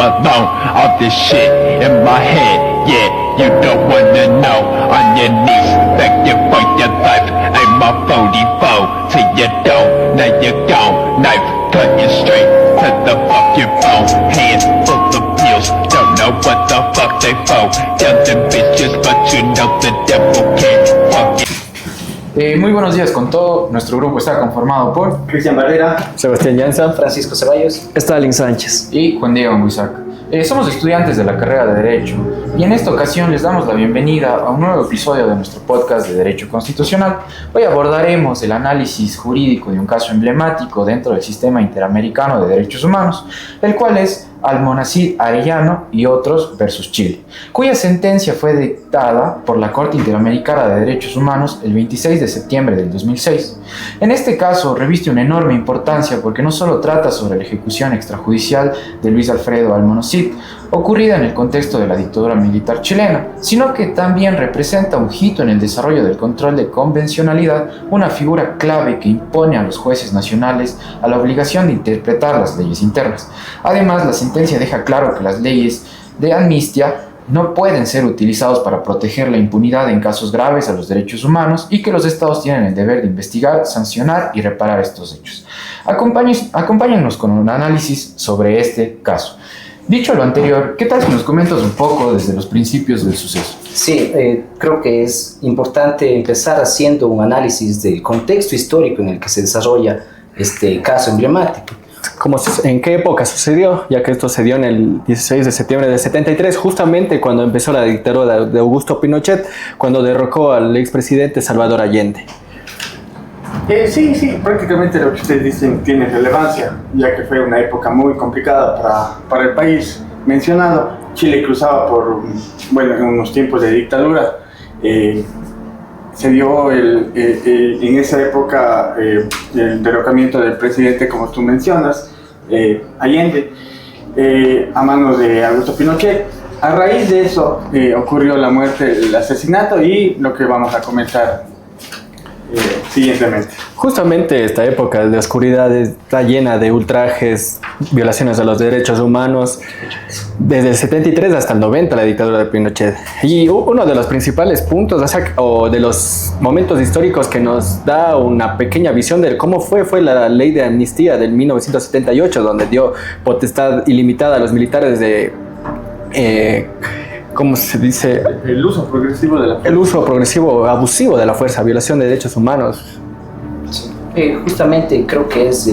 alone. All this shit in my head, yeah, you don't wanna know. On your knees, begging for your life. Ain't my 44 till you don't, now you're gone. Knife cutting straight to the fucking bone. Hands full of pills, don't know what the fuck they for. Tell them bitches, but you know the devil can't fuck it. Muy buenos días con todo. Nuestro grupo está conformado por Cristian Barrera, Sebastián Llanza, Francisco Ceballos, Stalin Sánchez y Juan Diego Muisac. Somos estudiantes de la carrera de Derecho y en esta ocasión les damos la bienvenida a un nuevo episodio de nuestro podcast de Derecho Constitucional. Hoy abordaremos el análisis jurídico de un caso emblemático dentro del sistema interamericano de derechos humanos, el cual es Almonacid Arellano y otros versus Chile, cuya sentencia fue dictada por la Corte Interamericana de Derechos Humanos el 26 de septiembre del 2006. En este caso reviste una enorme importancia porque no solo trata sobre la ejecución extrajudicial de Luis Alfredo Almonacid, ocurrida en el contexto de la dictadura militar chilena, sino que también representa un hito en el desarrollo del control de convencionalidad, una figura clave que impone a los jueces nacionales a la obligación de interpretar las leyes internas. Además, la sentencia deja claro que las leyes de amnistía no pueden ser utilizados para proteger la impunidad en casos graves a los derechos humanos y que los estados tienen el deber de investigar, sancionar y reparar estos hechos. Acompáñennos con un análisis sobre este caso. Dicho lo anterior, ¿qué tal si nos comentas un poco desde los principios del suceso? Sí, creo que es importante empezar haciendo un análisis del contexto histórico en el que se desarrolla este caso emblemático. ¿En qué época sucedió? Ya que esto se dio en el 16 de septiembre del 73, justamente cuando empezó la dictadura de Augusto Pinochet, cuando derrocó al expresidente Salvador Allende. Sí, prácticamente lo que ustedes dicen tiene relevancia, ya que fue una época muy complicada para el país mencionado. Chile cruzaba por, en unos tiempos de dictadura. Se dio en esa época el derrocamiento del presidente, como tú mencionas, Allende, a manos de Augusto Pinochet. A raíz de eso ocurrió la muerte, el asesinato y lo que vamos a comentar siguientemente. Justamente esta época de oscuridad está llena de ultrajes, violaciones a los derechos humanos, desde el 73 hasta el 90, la dictadura de Pinochet. Y uno de los principales puntos, o de los momentos históricos que nos da una pequeña visión de cómo fue la ley de amnistía del 1978, donde dio potestad ilimitada a los militares de... ¿cómo se dice? El uso progresivo de la fuerza. El uso progresivo, abusivo de la fuerza, violación de derechos humanos. Justamente creo que es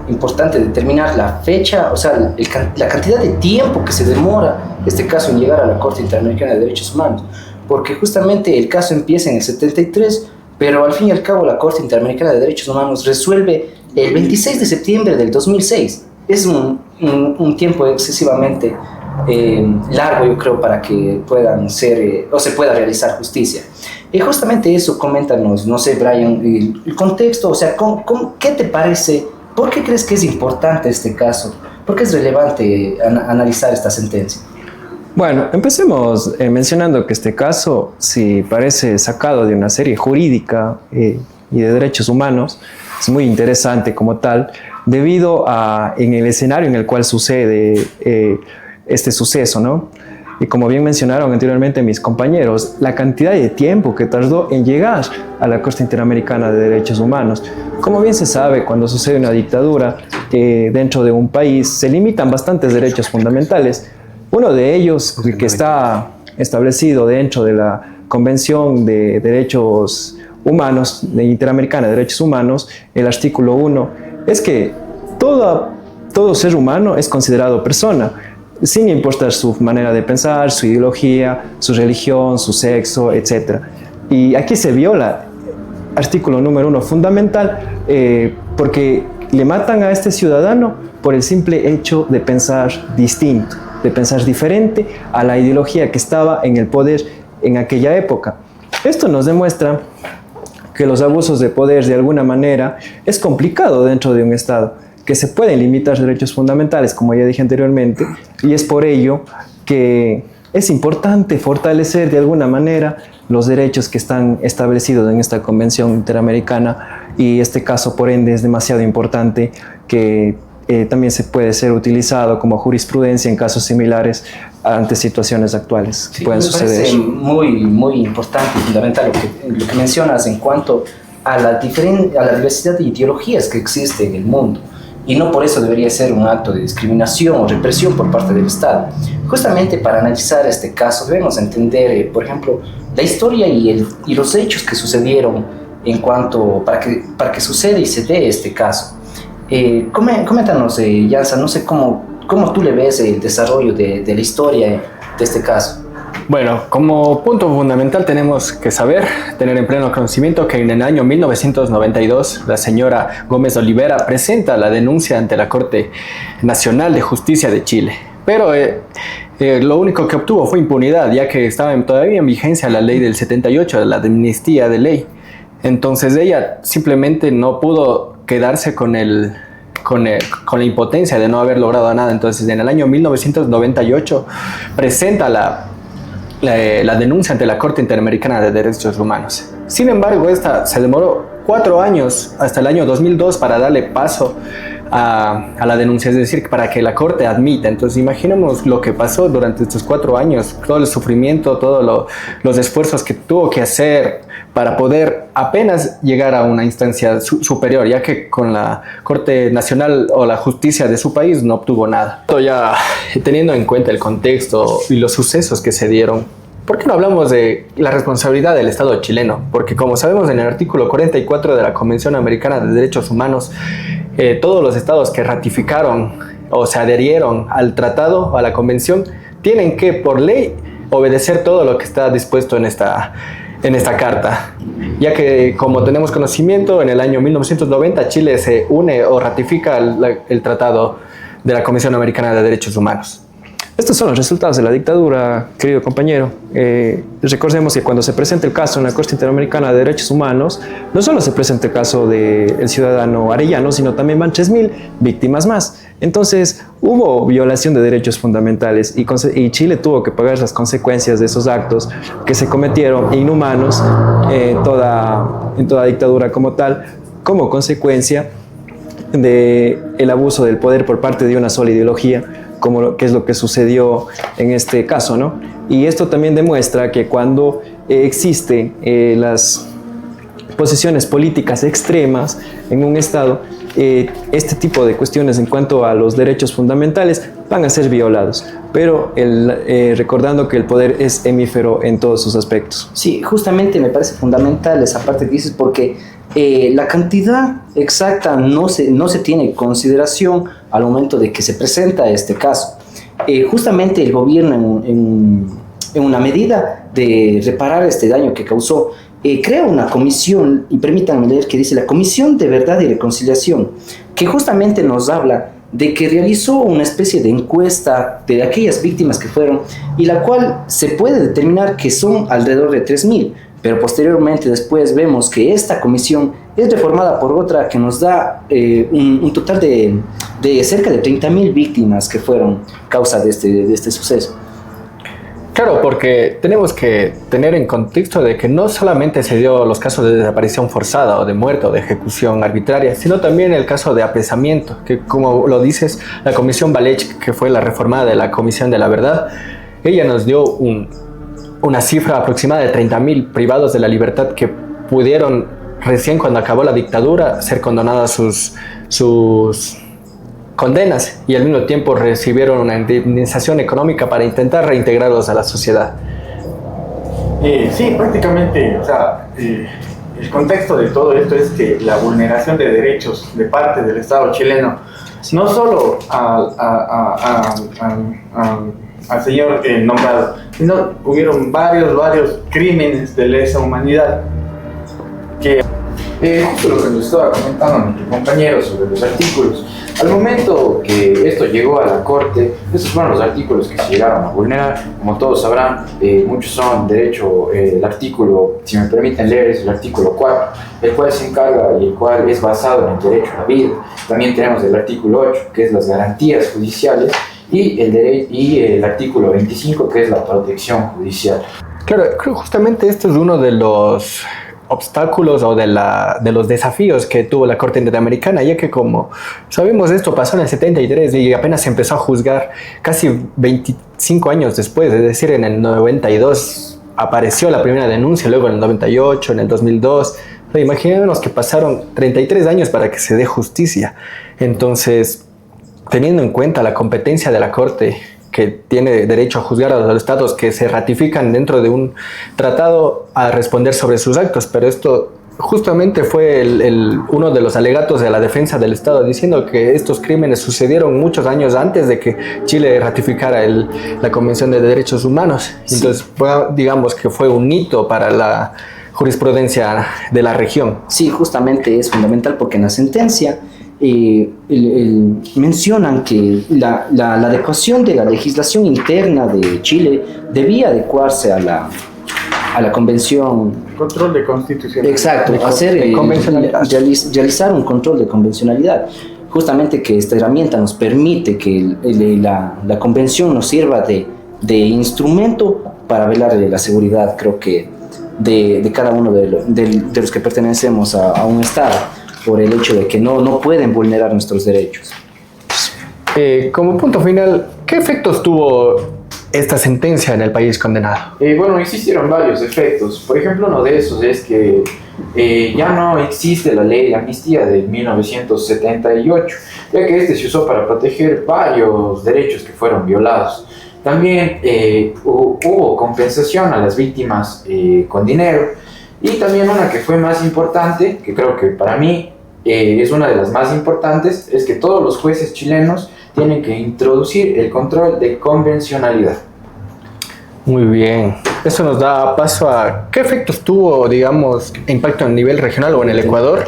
importante determinar la fecha, o sea, la cantidad de tiempo que se demora este caso en llegar a la Corte Interamericana de Derechos Humanos, porque justamente el caso empieza en el 73, pero al fin y al cabo la Corte Interamericana de Derechos Humanos resuelve el 26 de septiembre del 2006. Es un tiempo excesivamente largo, yo creo, para que puedan ser o se pueda realizar justicia. Justamente eso, coméntanos, no sé, Brian, el contexto, o sea, ¿qué te parece? ¿Por qué crees que es importante este caso? ¿Por qué es relevante analizar esta sentencia? Bueno, empecemos mencionando que este caso, si parece sacado de una serie jurídica y de derechos humanos, es muy interesante como tal, debido a en el escenario en el cual sucede este suceso, ¿no? Y como bien mencionaron anteriormente mis compañeros, la cantidad de tiempo que tardó en llegar a la Corte Interamericana de Derechos Humanos. Como bien se sabe, cuando sucede una dictadura dentro de un país, se limitan bastantes derechos fundamentales. Uno de ellos, que está establecido dentro de la Convención de Derechos Humanos, de Interamericana de Derechos Humanos, el artículo 1, es que todo ser humano es considerado persona, sin importar su manera de pensar, su ideología, su religión, su sexo, etc. Y aquí se viola artículo número 1 fundamental porque le matan a este ciudadano por el simple hecho de pensar distinto, de pensar diferente a la ideología que estaba en el poder en aquella época. Esto nos demuestra que los abusos de poder de alguna manera es complicado dentro de un Estado, que se pueden limitar derechos fundamentales, como ya dije anteriormente, y es por ello que es importante fortalecer de alguna manera los derechos que están establecidos en esta Convención Interamericana, y este caso por ende es demasiado importante que también se puede ser utilizado como jurisprudencia en casos similares ante situaciones actuales que pueden suceder. Me parece muy importante y fundamental lo que mencionas en cuanto a la diversidad de ideologías que existe en el mundo. Y no por eso debería ser un acto de discriminación o represión por parte del Estado. Justamente para analizar este caso debemos entender, por ejemplo, la historia y los hechos que sucedieron en cuanto para que suceda y se dé este caso. Coméntanos, Yansa, no sé cómo tú le ves el desarrollo de la historia de este caso. Bueno, como punto fundamental tenemos que tener en pleno conocimiento que en el año 1992 la señora Gómez Olivera presenta la denuncia ante la Corte Nacional de Justicia de Chile. Pero lo único que obtuvo fue impunidad, ya que estaba todavía en vigencia la ley del 78, la amnistía de ley. Entonces ella simplemente no pudo quedarse con la impotencia de no haber logrado nada. Entonces en el año 1998 presenta la denuncia ante la Corte Interamericana de Derechos Humanos. Sin embargo, esta se demoró 4 años, hasta el año 2002, para darle paso a la denuncia, es decir, para que la Corte admita. Entonces, imaginemos lo que pasó durante estos 4 años, todo el sufrimiento, todos los esfuerzos que tuvo que hacer para poder apenas llegar a una instancia superior, ya que con la Corte Nacional o la justicia de su país no obtuvo nada. Ya teniendo en cuenta el contexto y los sucesos que se dieron, ¿por qué no hablamos de la responsabilidad del Estado chileno? Porque como sabemos, en el artículo 44 de la Convención Americana de Derechos Humanos, todos los estados que ratificaron o se adherieron al tratado, a la convención, tienen que por ley obedecer todo lo que está dispuesto en esta carta, ya que, como tenemos conocimiento, en el año 1990 Chile se une o ratifica el Tratado de la Comisión Americana de Derechos Humanos. Estos son los resultados de la dictadura, querido compañero. Recordemos que cuando se presenta el caso en la Corte Interamericana de Derechos Humanos, no solo se presenta el caso del ciudadano Arellano, sino también van 3.000 víctimas más. Entonces, hubo violación de derechos fundamentales y Chile tuvo que pagar las consecuencias de esos actos que se cometieron inhumanos en toda dictadura como tal, como consecuencia del abuso del poder por parte de una sola ideología, que es lo que sucedió en este caso, ¿no? Y esto también demuestra que cuando existen las posiciones políticas extremas en un Estado, este tipo de cuestiones en cuanto a los derechos fundamentales van a ser violados, pero recordando que el poder es hemífero en todos sus aspectos. Sí, justamente me parece fundamental esa parte que dices, porque la cantidad exacta no se tiene en consideración al momento de que se presenta este caso. Justamente el gobierno, en una medida de reparar este daño que causó, crea una comisión, y permítanme leer que dice la Comisión de Verdad y Reconciliación, que justamente nos habla de que realizó una especie de encuesta de aquellas víctimas que fueron, y la cual se puede determinar que son alrededor de 3.000, pero posteriormente después vemos que esta comisión es reformada por otra que nos da un total de cerca de 30.000 víctimas que fueron causa de este suceso. Claro, porque tenemos que tener en contexto de que no solamente se dio los casos de desaparición forzada o de muerte o de ejecución arbitraria, sino también el caso de apresamiento, que, como lo dices, la Comisión Valech, que fue la reformada de la Comisión de la Verdad, ella nos dio una cifra aproximada de 30.000 privados de la libertad que pudieron, recién cuando acabó la dictadura, ser condenadas sus condenas, y al mismo tiempo recibieron una indemnización económica para intentar reintegrarlos a la sociedad. Sí, prácticamente, o sea, el contexto de todo esto es que la vulneración de derechos de parte del Estado chileno, no solo al señor nombrado, sino hubieron varios crímenes de lesa humanidad que... Justo lo que nos estaba comentando nuestro compañero sobre los artículos. Al momento que esto llegó a la Corte, estos fueron los artículos que se llegaron a vulnerar. Como todos sabrán, muchos son, de hecho, el artículo, si me permiten leer, es el artículo 4, el cual se encarga y el cual es basado en el derecho a la vida. También tenemos el artículo 8, que es las garantías judiciales, y el artículo 25, que es la protección judicial. Claro, creo justamente este es uno de los obstáculos o de los desafíos que tuvo la Corte Interamericana, ya que como sabemos esto pasó en el 73 y apenas se empezó a juzgar casi 25 años después, es decir, en el 92 apareció la primera denuncia, luego en el 98, en el 2002. Imaginémonos que pasaron 33 años para que se dé justicia. Entonces, teniendo en cuenta la competencia de la Corte, que tiene derecho a juzgar a los estados que se ratifican dentro de un tratado a responder sobre sus actos, pero esto justamente fue uno de los alegatos de la defensa del Estado, diciendo que estos crímenes sucedieron muchos años antes de que Chile ratificara la Convención de Derechos Humanos. Sí. Entonces, digamos que fue un hito para la jurisprudencia de la región. Sí, justamente es fundamental porque en la sentencia mencionan que la adecuación de la legislación interna de Chile debía adecuarse a la convención. Control de constitucionalidad. Exacto, realizar un control de convencionalidad. Justamente que esta herramienta nos permite que la convención nos sirva de instrumento para velar de la seguridad, creo que, de cada uno de los que pertenecemos a un Estado, por el hecho de que no pueden vulnerar nuestros derechos. Como punto final, ¿qué efectos tuvo esta sentencia en el país condenado? Bueno, existieron varios efectos. Por ejemplo, uno de esos es que ya no existe la ley de amnistía de 1978, ya que este se usó para proteger varios derechos que fueron violados. También hubo compensación a las víctimas con dinero. Y también una que fue más importante, que creo que para mí es una de las más importantes, es que todos los jueces chilenos tienen que introducir el control de convencionalidad. Muy bien. Eso nos da paso a qué efectos tuvo, digamos, impacto a nivel regional o en el Ecuador.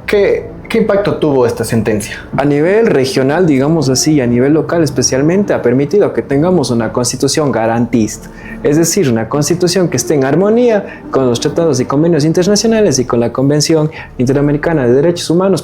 ¿Qué impacto tuvo esta sentencia? A nivel regional, digamos así, y a nivel local especialmente, ha permitido que tengamos una constitución garantista, es decir, una constitución que esté en armonía con los tratados y convenios internacionales y con la Convención Interamericana de Derechos Humanos,